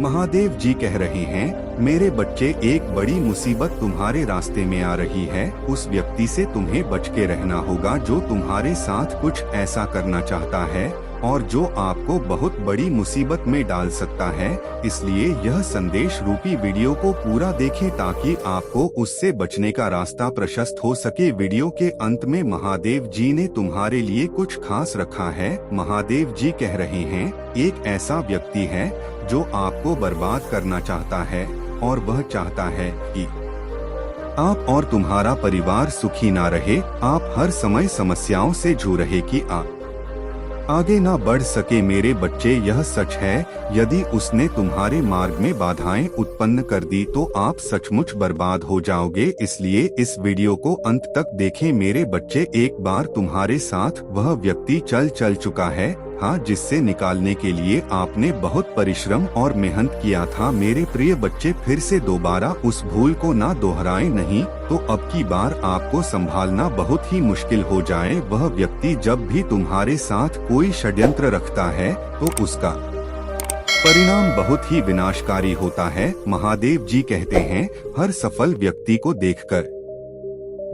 महादेव जी कह रहे हैं, मेरे बच्चे, एक बड़ी मुसीबत तुम्हारे रास्ते में आ रही है। उस व्यक्ति से तुम्हें बच के रहना होगा जो तुम्हारे साथ कुछ ऐसा करना चाहता है और जो आपको बहुत बड़ी मुसीबत में डाल सकता है। इसलिए यह संदेश रूपी वीडियो को पूरा देखें ताकि आपको उससे बचने का रास्ता प्रशस्त हो सके। वीडियो के अंत में महादेव जी ने तुम्हारे लिए कुछ खास रखा है। महादेव जी कह रहे हैं, एक ऐसा व्यक्ति है जो आपको बर्बाद करना चाहता है और वह चाहता है कि आप और तुम्हारा परिवार सुखी ना रहे। आप हर समय समस्याओं से जूझ रहे कि आप आगे ना बढ़ सके। मेरे बच्चे, यह सच है, यदि उसने तुम्हारे मार्ग में बाधाएं उत्पन्न कर दी तो आप सचमुच बर्बाद हो जाओगे। इसलिए इस वीडियो को अंत तक देखें। मेरे बच्चे, एक बार तुम्हारे साथ वह व्यक्ति चल चुका है, हाँ, जिससे निकालने के लिए आपने बहुत परिश्रम और मेहनत किया था। मेरे प्रिय बच्चे, फिर से दोबारा उस भूल को ना दोहराएं, नहीं तो अब की बार आपको संभालना बहुत ही मुश्किल हो जाए। वह व्यक्ति जब भी तुम्हारे साथ कोई षड्यंत्र रखता है तो उसका परिणाम बहुत ही विनाशकारी होता है। महादेव जी कहते हैं, हर सफल व्यक्ति को देखकर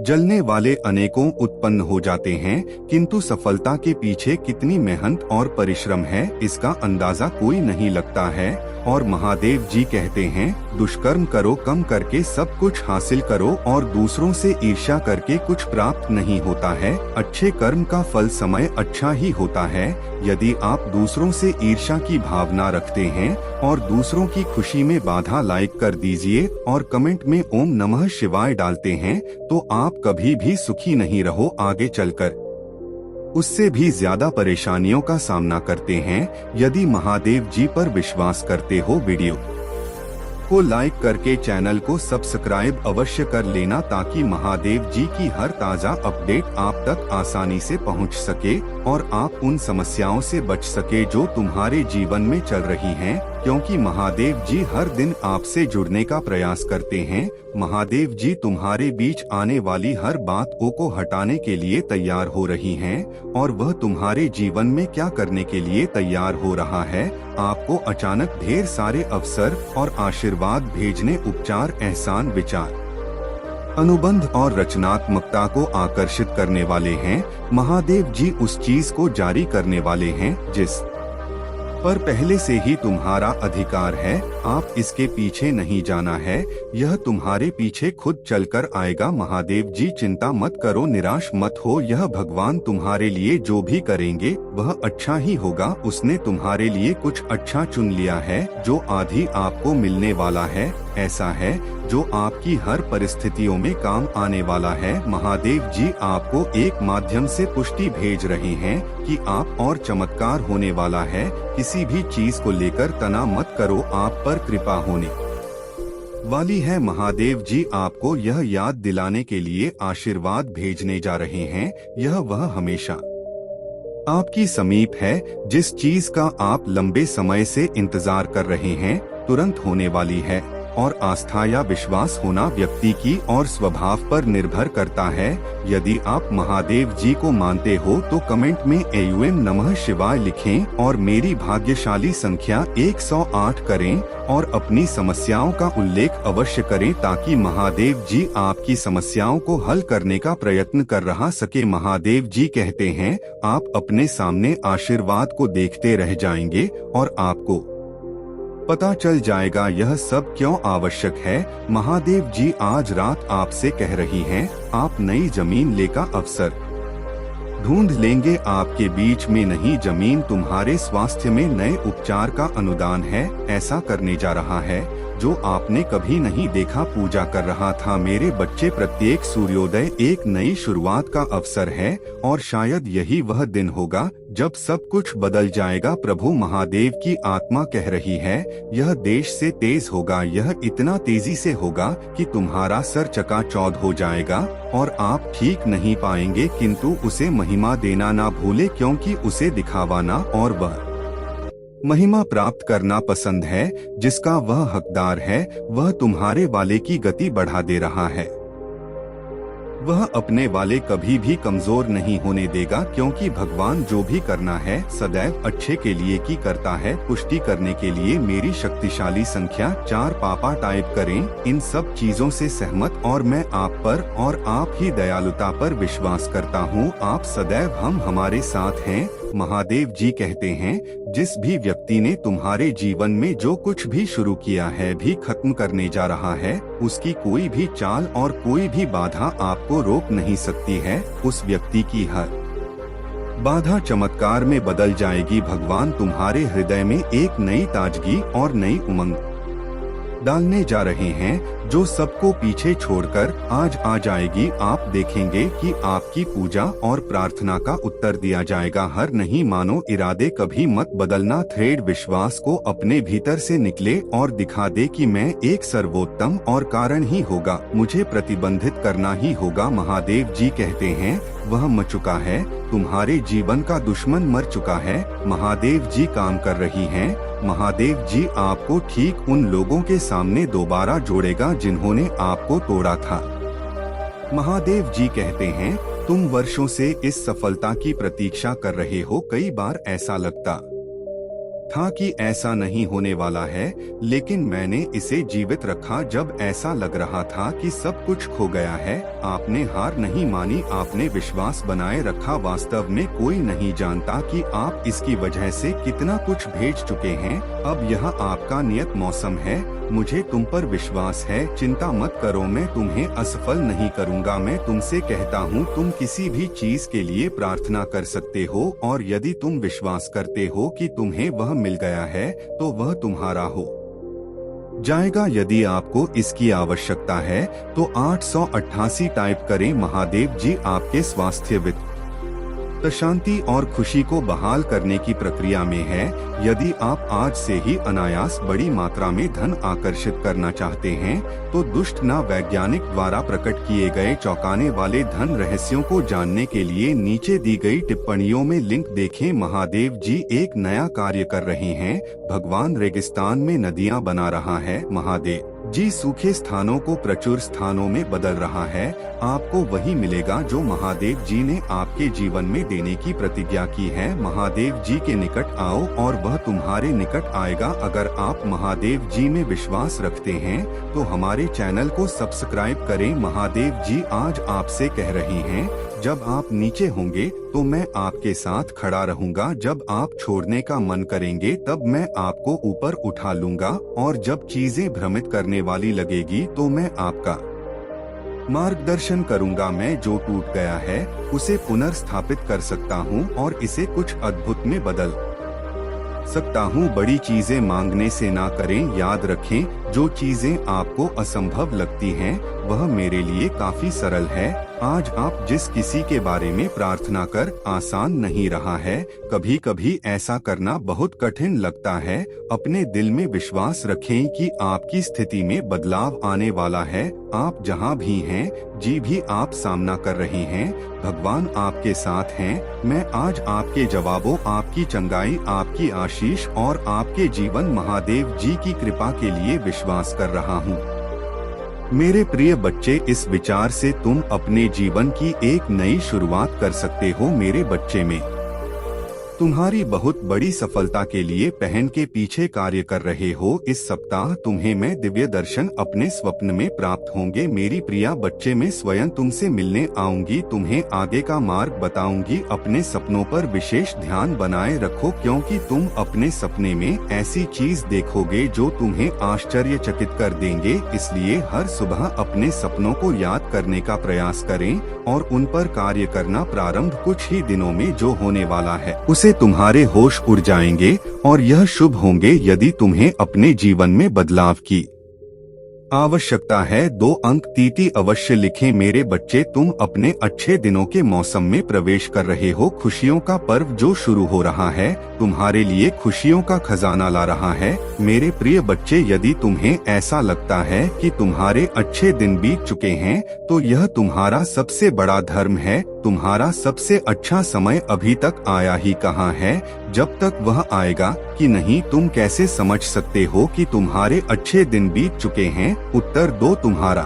जलने वाले अनेकों उत्पन्न हो जाते हैं, किंतु सफलता के पीछे कितनी मेहनत और परिश्रम है इसका अंदाजा कोई नहीं लगता है। और महादेव जी कहते हैं, दुष्कर्म करो, कम करके सब कुछ हासिल करो और दूसरों से ईर्ष्या करके कुछ प्राप्त नहीं होता है। अच्छे कर्म का फल समय अच्छा ही होता है। यदि आप दूसरों से ईर्ष्या की भावना रखते हैं और दूसरों की खुशी में बाधा, लाइक कर दीजिए और कमेंट में ओम नमः शिवाय डालते हैं तो आप कभी भी सुखी नहीं रहो, आगे चलकर उससे भी ज्यादा परेशानियों का सामना करते हैं। यदि महादेव जी पर विश्वास करते हो, वीडियो को लाइक करके चैनल को सब्सक्राइब अवश्य कर लेना ताकि महादेव जी की हर ताज़ा अपडेट आप तक आसानी से पहुंच सके और आप उन समस्याओं से बच सके जो तुम्हारे जीवन में चल रही हैं, क्योंकि महादेव जी हर दिन आपसे जुड़ने का प्रयास करते हैं। महादेव जी तुम्हारे बीच आने वाली हर बात को हटाने के लिए तैयार हो रही हैं और वह तुम्हारे जीवन में क्या करने के लिए तैयार हो रहा है। आपको अचानक ढेर सारे अवसर और आशीर्वाद भेजने, उपचार, एहसान, विचार, अनुबंध और रचनात्मकता को आकर्षित करने वाले हैं। महादेव जी उस चीज को जारी करने वाले हैं जिस पर पहले से ही तुम्हारा अधिकार है। आप इसके पीछे नहीं जाना है, यह तुम्हारे पीछे खुद चलकर आएगा। महादेव जी, चिंता मत करो, निराश मत हो, यह भगवान तुम्हारे लिए जो भी करेंगे वह अच्छा ही होगा। उसने तुम्हारे लिए कुछ अच्छा चुन लिया है जो आधी आपको मिलने वाला है। ऐसा है जो आपकी हर परिस्थितियों में काम आने वाला है। महादेव जी आपको एक माध्यम से पुष्टि भेज रहे हैं कि आप और चमत्कार होने वाला है। किसी भी चीज को लेकर तनाव मत करो, आप पर कृपा होने वाली है। महादेव जी आपको यह याद दिलाने के लिए आशीर्वाद भेजने जा रहे हैं, यह वह हमेशा आपकी समीप है। जिस चीज का आप लंबे समय से इंतजार कर रहे हैं तुरंत होने वाली है और आस्था या विश्वास होना व्यक्ति की और स्वभाव पर निर्भर करता है। यदि आप महादेव जी को मानते हो तो कमेंट में ओम नमः शिवाय लिखें और मेरी भाग्यशाली संख्या 108 करें और अपनी समस्याओं का उल्लेख अवश्य करें ताकि महादेव जी आपकी समस्याओं को हल करने का प्रयत्न कर रहा सके। महादेव जी कहते हैं, आप अपने सामने आशीर्वाद को देखते रह जाएंगे और आपको पता चल जाएगा यह सब क्यों आवश्यक है। महादेव जी आज रात आपसे कह रही हैं, आप नई जमीन लेकर अवसर ढूंढ लेंगे। आपके बीच में नहीं, जमीन तुम्हारे स्वास्थ्य में नए उपचार का अनुदान है। ऐसा करने जा रहा है जो आपने कभी नहीं देखा, पूजा कर रहा था। मेरे बच्चे, प्रत्येक सूर्योदय एक नई शुरुआत का अवसर है और शायद यही वह दिन होगा जब सब कुछ बदल जाएगा। प्रभु महादेव की आत्मा कह रही है, यह देश से तेज होगा, यह इतना तेजी से होगा कि तुम्हारा सर चकाचौंध हो जाएगा और आप ठीक नहीं पाएंगे, किंतु उसे महिमा देना ना भूले, क्योंकि उसे दिखावाना और वह महिमा प्राप्त करना पसंद है। जिसका वह हकदार है वह तुम्हारे वाले की गति बढ़ा दे रहा है। वह अपने वाले कभी भी कमजोर नहीं होने देगा, क्योंकि भगवान जो भी करना है सदैव अच्छे के लिए की करता है। पुष्टि करने के लिए मेरी शक्तिशाली संख्या 4 पापा टाइप करें। इन सब चीजों से सहमत और मैं आप पर और आप ही दयालुता पर विश्वास करता हूँ। आप सदैव हम हमारे साथ हैं। महादेव जी कहते हैं, जिस भी व्यक्ति ने तुम्हारे जीवन में जो कुछ भी शुरू किया है भी खत्म करने जा रहा है, उसकी कोई भी चाल और कोई भी बाधा आपको रोक नहीं सकती है। उस व्यक्ति की हर बाधा चमत्कार में बदल जाएगी। भगवान तुम्हारे हृदय में एक नई ताजगी और नई उमंग डालने जा रहे हैं, जो सबको पीछे छोड़कर आज आ जाएगी। आप देखेंगे कि आपकी पूजा और प्रार्थना का उत्तर दिया जाएगा। हर नहीं मानो इरादे कभी मत बदलना। थ्रेड विश्वास को अपने भीतर से निकले और दिखा दे कि मैं एक सर्वोत्तम और कारण ही होगा, मुझे प्रतिबंधित करना ही होगा। महादेव जी कहते हैं, वह मर चुका है, तुम्हारे जीवन का दुश्मन मर चुका है। महादेव जी काम कर रही हैं। महादेव जी आपको ठीक उन लोगों के सामने दोबारा जोड़ेगा जिन्होंने आपको तोड़ा था। महादेव जी कहते हैं, तुम वर्षों से इस सफलता की प्रतीक्षा कर रहे हो। कई बार ऐसा लगता था कि ऐसा नहीं होने वाला है, लेकिन मैंने इसे जीवित रखा जब ऐसा लग रहा था कि सब कुछ खो गया है। आपने हार नहीं मानी, आपने विश्वास बनाए रखा। वास्तव में कोई नहीं जानता कि आप इसकी वजह से कितना कुछ भेज चुके हैं। अब यह आपका नियत मौसम है। मुझे तुम पर विश्वास है। चिंता मत करो, मैं तुम्हें असफल नहीं करूंगा। मैं तुमसे कहता हूँ, तुम किसी भी चीज के लिए प्रार्थना कर सकते हो, और यदि तुम विश्वास करते हो कि तुम्हें वह मिल गया है तो वह तुम्हारा हो जाएगा। यदि आपको इसकी आवश्यकता है तो 888 टाइप करें। महादेव जी आपके स्वास्थ्य, वित्त, शांति और खुशी को बहाल करने की प्रक्रिया में है। यदि आप आज से ही अनायास बड़ी मात्रा में धन आकर्षित करना चाहते हैं, तो दुष्ट ना वैज्ञानिक द्वारा प्रकट किए गए चौंकाने वाले धन रहस्यों को जानने के लिए नीचे दी गई टिप्पणियों में लिंक देखें। महादेव जी एक नया कार्य कर रहे हैं। भगवान रेगिस्तान में नदियां बना रहा है। महादेव जी सूखे स्थानों को प्रचुर स्थानों में बदल रहा है। आपको वही मिलेगा जो महादेव जी ने आपके जीवन में देने की प्रतिज्ञा की है। महादेव जी के निकट आओ और वह तुम्हारे निकट आएगा। अगर आप महादेव जी में विश्वास रखते हैं तो हमारे चैनल को सब्सक्राइब करें। महादेव जी आज आपसे कह रहे हैं, जब आप नीचे होंगे तो मैं आपके साथ खड़ा रहूंगा। जब आप छोड़ने का मन करेंगे तब मैं आपको ऊपर उठा लूंगा, और जब चीजें भ्रमित करने वाली लगेगी तो मैं आपका मार्गदर्शन करूंगा। मैं जो टूट गया है उसे पुनर्स्थापित कर सकता हूं और इसे कुछ अद्भुत में बदल सकता हूं। बड़ी चीजें मांगने से ना करें। याद रखें, जो चीजें आपको असंभव लगती हैं वह मेरे लिए काफी सरल है। आज आप जिस किसी के बारे में प्रार्थना कर आसान नहीं रहा है। कभी कभी ऐसा करना बहुत कठिन लगता है। अपने दिल में विश्वास रखें कि आपकी स्थिति में बदलाव आने वाला है। आप जहां भी हैं, जी भी आप सामना कर रहे हैं, भगवान आपके साथ हैं। मैं आज आपके जवाबों, आपकी चंगाई, आपकी आशीष और आपके जीवन महादेव जी की कृपा के लिए विश्वास कर रहा हूँ। मेरे प्रिय बच्चे, इस विचार से तुम अपने जीवन की एक नई शुरुआत कर सकते हो। मेरे बच्चे, में तुम्हारी बहुत बड़ी सफलता के लिए पहन के पीछे कार्य कर रहे हो। इस सप्ताह तुम्हें मैं दिव्य दर्शन अपने स्वप्न में प्राप्त होंगे। मेरी प्रिया बच्चे, मैं स्वयं तुमसे मिलने आऊंगी, तुम्हें आगे का मार्ग बताऊंगी। अपने सपनों पर विशेष ध्यान बनाए रखो, क्योंकि तुम अपने सपने में ऐसी चीज देखोगे जो तुम्हें आश्चर्यचकित कर देंगे। इसलिए हर सुबह अपने सपनों को याद करने का प्रयास करें और उन पर कार्य करना प्रारंभ कुछ ही दिनों में जो होने वाला है उसे तुम्हारे होश उड़ जाएंगे और यह शुभ होंगे। यदि तुम्हें अपने जीवन में बदलाव की आवश्यकता है, 2 अंक TT अवश्य लिखें। मेरे बच्चे, तुम अपने अच्छे दिनों के मौसम में प्रवेश कर रहे हो। खुशियों का पर्व जो शुरू हो रहा है तुम्हारे लिए खुशियों का खजाना ला रहा है। मेरे प्रिय बच्चे, यदि तुम्हें ऐसा लगता है कि तुम्हारे अच्छे दिन बीत चुके हैं तो यह तुम्हारा सबसे बड़ा धर्म है। तुम्हारा सबसे अच्छा समय अभी तक आया ही कहाँ है। जब तक वह आएगा कि नहीं, तुम कैसे समझ सकते हो कि तुम्हारे अच्छे दिन बीत चुके हैं? उत्तर दो, तुम्हारा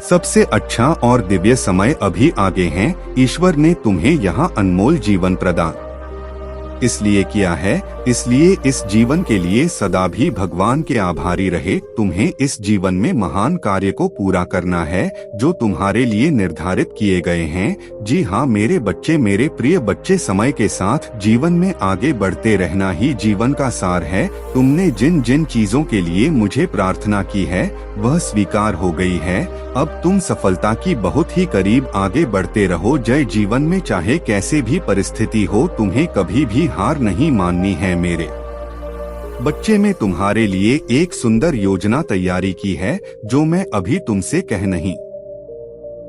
सबसे अच्छा और दिव्य समय अभी आगे है। ईश्वर ने तुम्हें यहाँ अनमोल जीवन प्रदान इसलिए किया है, इसलिए इस जीवन के लिए सदा भी भगवान के आभारी रहे। तुम्हें इस जीवन में महान कार्य को पूरा करना है जो तुम्हारे लिए निर्धारित किए गए हैं। जी हाँ मेरे बच्चे, मेरे प्रिय बच्चे, समय के साथ जीवन में आगे बढ़ते रहना ही जीवन का सार है। तुमने जिन जिन चीजों के लिए मुझे प्रार्थना की है वह स्वीकार हो गई है। अब तुम सफलता की बहुत ही करीब आगे बढ़ते रहो। जय। जीवन में चाहे कैसे भी परिस्थिति हो, तुम्हें कभी भी हार नहीं माननी है मेरे बच्चे। मैं तुम्हारे लिए एक सुंदर योजना तैयारी की है जो मैं अभी तुमसे कह नहीं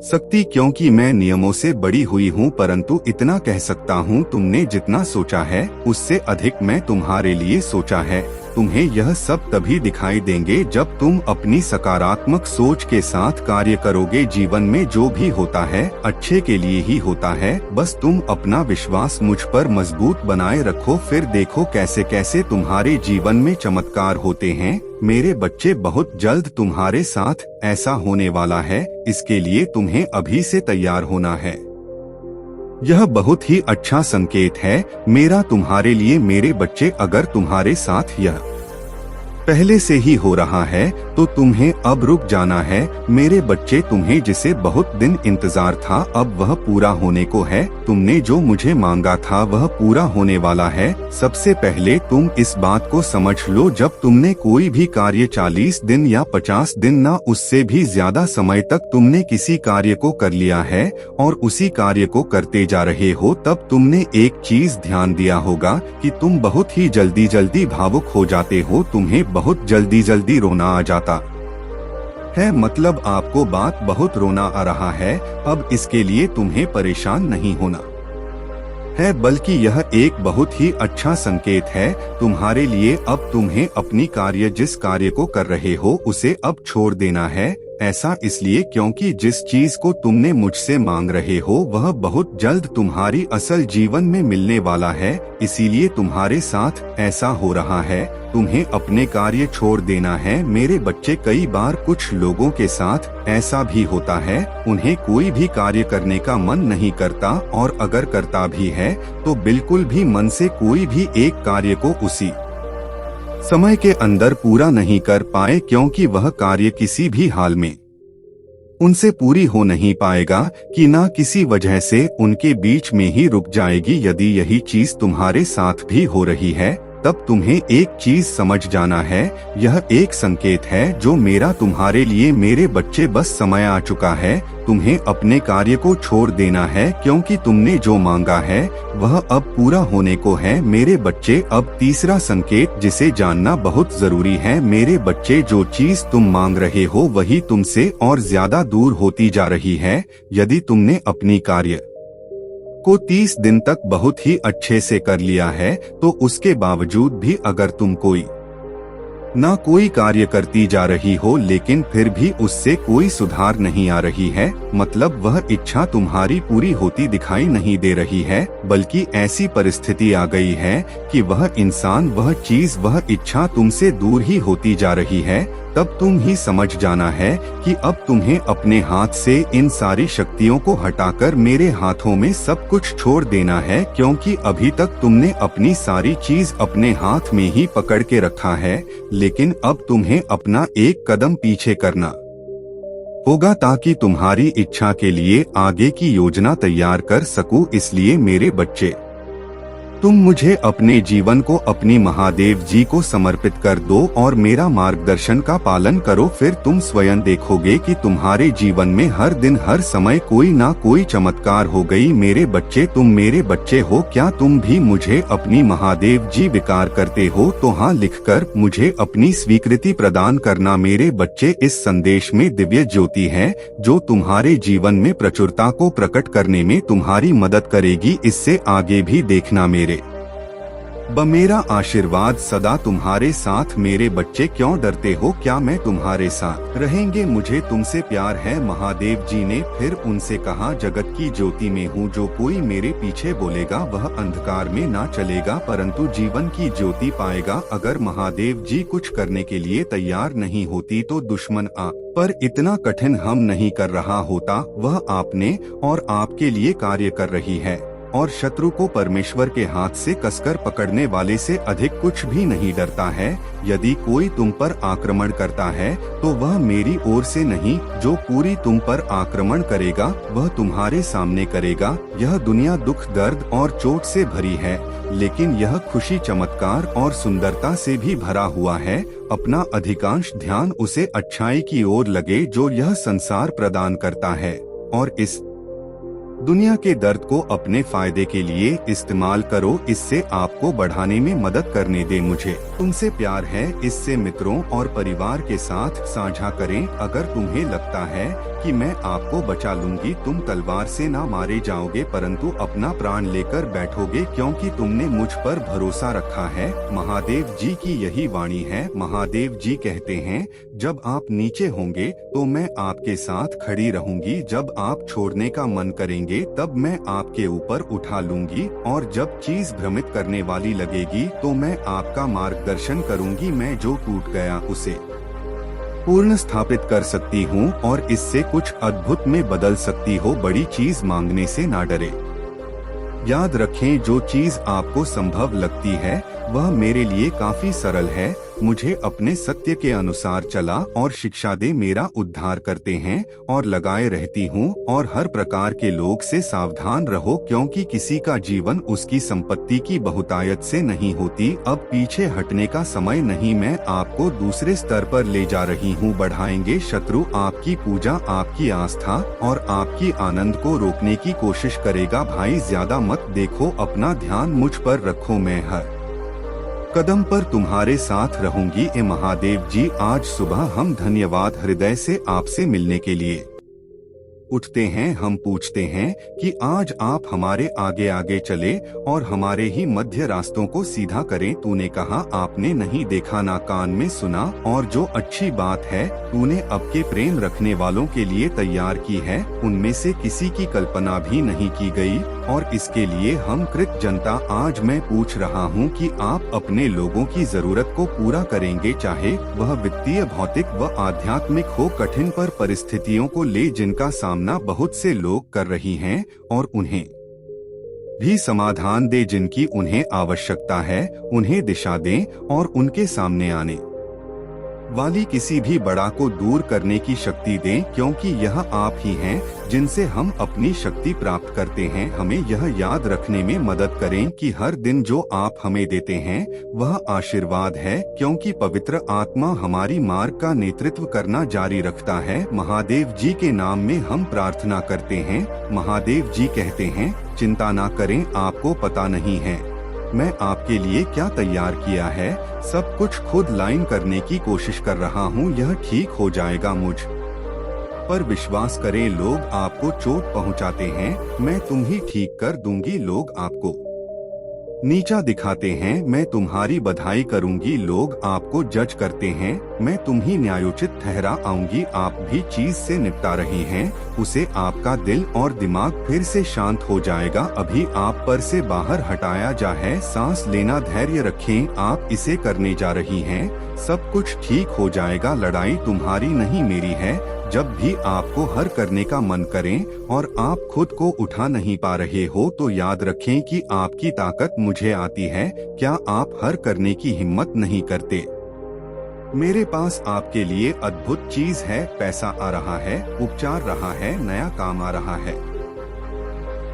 सकती क्योंकि मैं नियमों से बड़ी हुई हूँ, परंतु इतना कह सकता हूँ तुमने जितना सोचा है उससे अधिक मैं तुम्हारे लिए सोचा है। तुम्हें यह सब तभी दिखाई देंगे जब तुम अपनी सकारात्मक सोच के साथ कार्य करोगे। जीवन में जो भी होता है अच्छे के लिए ही होता है। बस तुम अपना विश्वास मुझ पर मजबूत बनाए रखो, फिर देखो कैसे कैसे तुम्हारे जीवन में चमत्कार होते हैं। मेरे बच्चे, बहुत जल्द तुम्हारे साथ ऐसा होने वाला है, इसके लिए तुम्हें अभी से तैयार होना है। यह बहुत ही अच्छा संकेत है मेरा तुम्हारे लिए मेरे बच्चे। अगर तुम्हारे साथ यह पहले से ही हो रहा है तो तुम्हें अब रुक जाना है मेरे बच्चे। तुम्हें जिसे बहुत दिन इंतजार था अब वह पूरा होने को है। तुमने जो मुझे मांगा था वह पूरा होने वाला है। सबसे पहले तुम इस बात को समझ लो, जब तुमने कोई भी कार्य 40 दिन या 50 दिन ना उससे भी ज्यादा समय तक तुमने किसी कार्य को कर लिया है और उसी कार्य को करते जा रहे हो, तब तुमने एक चीज ध्यान दिया होगा कि तुम बहुत ही जल्दी भावुक हो जाते हो। तुम्हें बहुत जल्दी रोना आ जाता है, मतलब आपको बात बहुत रोना आ रहा है। अब इसके लिए तुम्हें परेशान नहीं होना है, बल्कि यह एक बहुत ही अच्छा संकेत है तुम्हारे लिए। अब तुम्हें अपनी कार्य, जिस कार्य को कर रहे हो उसे अब छोड़ देना है। ऐसा इसलिए क्योंकि जिस चीज को तुमने मुझसे मांग रहे हो वह बहुत जल्द तुम्हारी असल जीवन में मिलने वाला है, इसीलिए तुम्हारे साथ ऐसा हो रहा है। तुम्हें अपने कार्य छोड़ देना है मेरे बच्चे। कई बार कुछ लोगों के साथ ऐसा भी होता है, उन्हें कोई भी कार्य करने का मन नहीं करता और अगर करता भी है तो बिल्कुल भी मन से कोई भी एक कार्य को उसी समय के अंदर पूरा नहीं कर पाए, क्योंकि वह कार्य किसी भी हाल में उनसे पूरी हो नहीं पाएगा कि ना किसी वजह से उनके बीच में ही रुक जाएगी। यदि यही चीज तुम्हारे साथ भी हो रही है तब तुम्हें एक चीज समझ जाना है, यह एक संकेत है जो मेरा तुम्हारे लिए मेरे बच्चे। बस समय आ चुका है तुम्हें अपने कार्य को छोड़ देना है, क्योंकि तुमने जो मांगा है वह अब पूरा होने को है मेरे बच्चे। अब तीसरा संकेत जिसे जानना बहुत जरूरी है मेरे बच्चे, जो चीज तुम मांग रहे हो वही तुमसे और ज्यादा दूर होती जा रही है। यदि तुमने अपनी कार्य को 30 दिन तक बहुत ही अच्छे से कर लिया है तो उसके बावजूद भी अगर तुम कोई कार्य करती जा रही हो लेकिन फिर भी उससे कोई सुधार नहीं आ रही है, मतलब वह इच्छा तुम्हारी पूरी होती दिखाई नहीं दे रही है, बल्कि ऐसी परिस्थिति आ गई है कि वह इंसान, वह चीज, वह इच्छा तुमसे दूर ही होती जा रही है, तब तुम ही समझ जाना है कि अब तुम्हें अपने हाथ से इन सारी शक्तियों को हटाकर मेरे हाथों में सब कुछ छोड़ देना है, क्योंकि अभी तक तुमने अपनी सारी चीज अपने हाथ में ही पकड़ के रखा है। लेकिन अब तुम्हें अपना एक कदम पीछे करना होगा ताकि तुम्हारी इच्छा के लिए आगे की योजना तैयार कर सकूं। इसलिए मेरे बच्चे, तुम मुझे अपने जीवन को अपनी महादेव जी को समर्पित कर दो और मेरा मार्गदर्शन का पालन करो, फिर तुम स्वयं देखोगे कि तुम्हारे जीवन में हर दिन हर समय कोई ना कोई चमत्कार हो गई। मेरे बच्चे, तुम मेरे बच्चे हो, क्या तुम भी मुझे अपनी महादेव जी विकार करते हो? तो हाँ लिखकर मुझे अपनी स्वीकृति प्रदान करना मेरे बच्चे। इस संदेश में दिव्य ज्योति है जो तुम्हारे जीवन में प्रचुरता को प्रकट करने में तुम्हारी मदद करेगी। इससे आगे भी देखना मेरा आशीर्वाद सदा तुम्हारे साथ मेरे बच्चे। क्यों डरते हो? क्या मैं तुम्हारे साथ रहेंगे? मुझे तुमसे प्यार है। महादेव जी ने फिर उनसे कहा, जगत की ज्योति में हूँ, जो कोई मेरे पीछे बोलेगा वह अंधकार में ना चलेगा परंतु जीवन की ज्योति पाएगा। अगर महादेव जी कुछ करने के लिए तैयार नहीं होती तो दुश्मन आ पर इतना कठिन हम नहीं कर रहा होता, वह आपने और आपके लिए कार्य कर रही है। और शत्रु को परमेश्वर के हाथ से कसकर पकड़ने वाले से अधिक कुछ भी नहीं डरता है। यदि कोई तुम पर आक्रमण करता है तो वह मेरी ओर से नहीं, जो पूरी तुम पर आक्रमण करेगा वह तुम्हारे सामने करेगा। यह दुनिया दुख, दर्द और चोट से भरी है, लेकिन यह खुशी, चमत्कार और सुंदरता से भी भरा हुआ है। अपना अधिकांश ध्यान उसे अच्छाई की ओर लगे जो यह संसार प्रदान करता है, और इस दुनिया के दर्द को अपने फायदे के लिए इस्तेमाल करो। इससे आपको बढ़ाने में मदद करने दे। मुझे तुमसे प्यार है, इससे मित्रों और परिवार के साथ साझा करें। अगर तुम्हें लगता है कि मैं आपको बचा लूंगी, तुम तलवार से ना मारे जाओगे परंतु अपना प्राण लेकर बैठोगे, क्योंकि तुमने मुझ पर भरोसा रखा है। महादेव जी की यही वाणी है। महादेव जी कहते हैं, जब आप नीचे होंगे तो मैं आपके साथ खड़ी रहूंगी, जब आप छोड़ने का मन करेंगे तब मैं आपके ऊपर उठा लूंगी, और जब चीज भ्रमित करने वाली लगेगी तो मैं आपका मार्गदर्शन करूंगी। मैं जो टूट गया उसे पूर्ण स्थापित कर सकती हूँ और इससे कुछ अद्भुत में बदल सकती हो। बड़ी चीज मांगने से ना डरे। याद रखें, जो चीज आपको संभव लगती है वह मेरे लिए काफी सरल है। मुझे अपने सत्य के अनुसार चला और शिक्षा दे, मेरा उद्धार करते हैं और लगाए रहती हूँ। और हर प्रकार के लोग से सावधान रहो, क्योंकि किसी का जीवन उसकी संपत्ति की बहुतायत से नहीं होती। अब पीछे हटने का समय नहीं, मैं आपको दूसरे स्तर पर ले जा रही हूँ। बढ़ाएंगे शत्रु आपकी पूजा, आपकी आस्था और आपकी आनंद को रोकने की कोशिश करेगा। भाई ज्यादा मत देखो, अपना ध्यान मुझ पर रखो, मैं हर कदम पर तुम्हारे साथ रहूंगी। ए महादेव जी, आज सुबह हम धन्यवाद हृदय से आपसे मिलने के लिए उठते हैं। हम पूछते हैं कि आज आप हमारे आगे आगे चले और हमारे ही मध्य रास्तों को सीधा करें। तूने कहा, आपने नहीं देखा ना कान में सुना, और जो अच्छी बात है तूने आपके प्रेम रखने वालों के लिए तैयार की है, उनमें से किसी की कल्पना भी नहीं की गई। और इसके लिए हम कृत जनता, आज मैं पूछ रहा हूँ कि आप अपने लोगों की जरूरत को पूरा करेंगे, चाहे वह वित्तीय, भौतिक व आध्यात्मिक हो। कठिन पर परिस्थितियों को ले जिनका सामना बहुत से लोग कर रही हैं, और उन्हें भी समाधान दे जिनकी उन्हें आवश्यकता है। उन्हें दिशा दें और उनके सामने आने वाली किसी भी बड़ा को दूर करने की शक्ति दें, क्योंकि यह आप ही हैं जिनसे हम अपनी शक्ति प्राप्त करते हैं। हमें यह याद रखने में मदद करें कि हर दिन जो आप हमें देते हैं वह आशीर्वाद है, क्योंकि पवित्र आत्मा हमारी मार्ग का नेतृत्व करना जारी रखता है। महादेव जी के नाम में हम प्रार्थना करते हैं। महादेव जी कहते हैं, चिंता ना करें, आपको पता नहीं है मैं आपके लिए क्या तैयार किया है। सब कुछ खुद लाइन करने की कोशिश कर रहा हूँ, यह ठीक हो जाएगा। मुझ पर विश्वास करें, लोग आपको चोट पहुँचाते हैं, मैं तुम्हें ठीक कर दूंगी। लोग आपको नीचा दिखाते हैं, मैं तुम्हारी बधाई करूंगी। लोग आपको जज करते हैं, मैं तुम्हें न्यायोचित ठहरा आऊंगी। आप भी चीज से निपटा रही हैं, उसे आपका दिल और दिमाग फिर से शांत हो जाएगा। अभी आप पर से बाहर हटाया जा है। सांस लेना, धैर्य रखें, आप इसे करने जा रही हैं। सब कुछ ठीक हो जाएगा। लड़ाई तुम्हारी नहीं मेरी है। जब भी आपको हर करने का मन करें और आप खुद को उठा नहीं पा रहे हो तो याद रखें कि आपकी ताकत मुझे आती है। क्या आप हर करने की हिम्मत नहीं करते? मेरे पास आपके लिए अद्भुत चीज है। पैसा आ रहा है, उपचार रहा है, नया काम आ रहा है,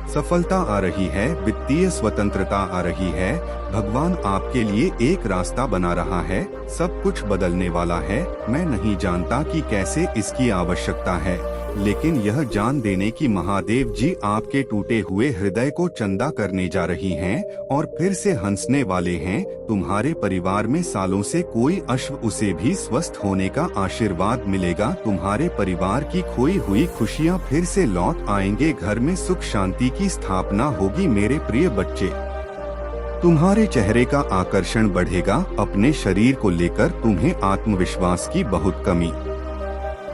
सफलता आ रही है, वित्तीय स्वतंत्रता आ रही है। भगवान आपके लिए एक रास्ता बना रहा है। सब कुछ बदलने वाला है। मैं नहीं जानता कि कैसे इसकी आवश्यकता है, लेकिन यह जान देने की महादेव जी आपके टूटे हुए हृदय को चंदा करने जा रही हैं और फिर से हंसने वाले हैं। तुम्हारे परिवार में सालों से कोई अश्व, उसे भी स्वस्थ होने का आशीर्वाद मिलेगा। तुम्हारे परिवार की खोई हुई खुशियां फिर से लौट आएंगे। घर में सुख शांति की स्थापना होगी। मेरे प्रिय बच्चे, तुम्हारे चेहरे का आकर्षण बढ़ेगा। अपने शरीर को लेकर तुम्हें आत्मविश्वास की बहुत कमी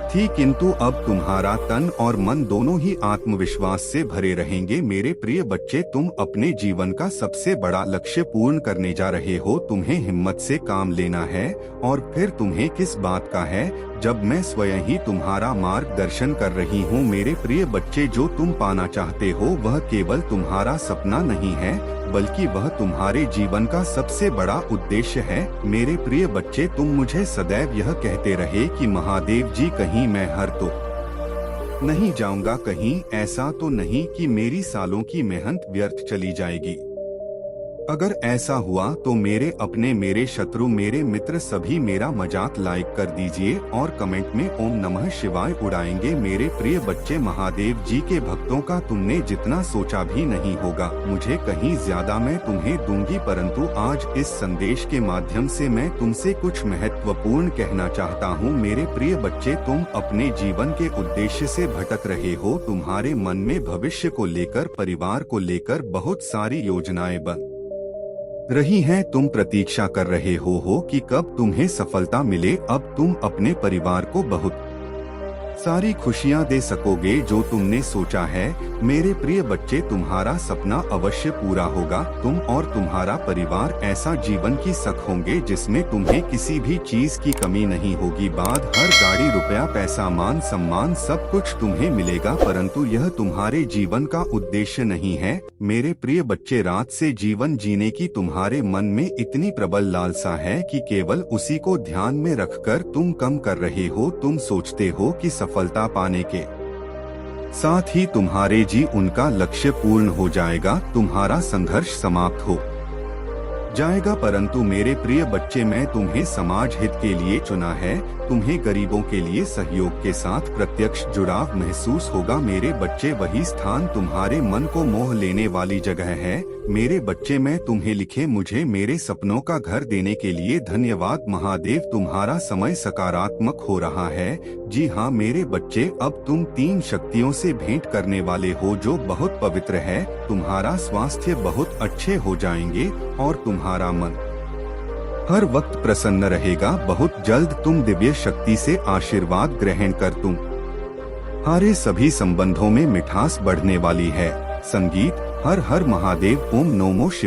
थी, किंतु अब तुम्हारा तन और मन दोनों ही आत्मविश्वास से भरे रहेंगे। मेरे प्रिय बच्चे, तुम अपने जीवन का सबसे बड़ा लक्ष्य पूर्ण करने जा रहे हो। तुम्हें हिम्मत से काम लेना है, और फिर तुम्हें किस बात का है जब मैं स्वयं ही तुम्हारा मार्गदर्शन कर रही हूँ। मेरे प्रिय बच्चे, जो तुम पाना चाहते हो वह केवल तुम्हारा सपना नहीं है, बल्कि वह तुम्हारे जीवन का सबसे बड़ा उद्देश्य है। मेरे प्रिय बच्चे, तुम मुझे सदैव यह कहते रहे कि महादेव जी, कहीं मैं हर तो नहीं जाऊंगा, कहीं ऐसा तो नहीं कि मेरी सालों की मेहनत व्यर्थ चली जाएगी। अगर ऐसा हुआ तो मेरे शत्रु, मेरे मित्र सभी मेरा मजाक लाइक कर दीजिए और कमेंट में ओम नमः शिवाय उड़ाएंगे। मेरे प्रिय बच्चे, महादेव जी के भक्तों का तुमने जितना सोचा भी नहीं होगा। मुझे कहीं ज्यादा मैं तुम्हें दूंगी, परंतु आज इस संदेश के माध्यम से मैं तुमसे कुछ महत्वपूर्ण कहना चाहता हूँ। मेरे प्रिय बच्चे, तुम अपने जीवन के उद्देश्य से भटक रहे हो। तुम्हारे मन में भविष्य को लेकर, परिवार को लेकर बहुत सारी योजनाएं बन रही हैं। तुम प्रतीक्षा कर रहे हो कि कब तुम्हें सफलता मिले। अब तुम अपने परिवार को बहुत सारी खुशियां दे सकोगे जो तुमने सोचा है। मेरे प्रिय बच्चे, तुम्हारा सपना अवश्य पूरा होगा। तुम और तुम्हारा परिवार ऐसा जीवन की सख होंगे जिसमें तुम्हें किसी भी चीज की कमी नहीं होगी। बाद हर गाड़ी, रुपया, पैसा, मान सम्मान सब कुछ तुम्हें मिलेगा, परंतु यह तुम्हारे जीवन का उद्देश्य नहीं है। मेरे प्रिय बच्चे, रात से जीवन जीने की तुम्हारे मन में इतनी प्रबल लालसा है कि केवल उसी को ध्यान में रखकर तुम कम कर रहे हो। तुम सोचते हो कि सफलता पाने के साथ ही तुम्हारे उनका लक्ष्य पूर्ण हो जाएगा, तुम्हारा संघर्ष समाप्त हो जाएगा। परंतु मेरे प्रिय बच्चे, मैं तुम्हें समाज हित के लिए चुना है। तुम्हें गरीबों के लिए सहयोग के साथ प्रत्यक्ष जुड़ाव महसूस होगा। मेरे बच्चे, वही स्थान तुम्हारे मन को मोह लेने वाली जगह है। मेरे बच्चे, मैं तुम्हें लिखे मुझे मेरे सपनों का घर देने के लिए धन्यवाद। महादेव, तुम्हारा समय सकारात्मक हो रहा है। जी हाँ मेरे बच्चे, अब तुम 3 शक्तियों से भेंट करने वाले हो जो बहुत पवित्र है। तुम्हारा स्वास्थ्य बहुत अच्छे हो जाएंगे और तुम्हारा मन हर वक्त प्रसन्न रहेगा। बहुत जल्द तुम दिव्य शक्ति से आशीर्वाद ग्रहण कर तुम्हारे सभी संबंधों में मिठास बढ़ने वाली है। संगीत, हर हर महादेव, ओम नमो शिवाय।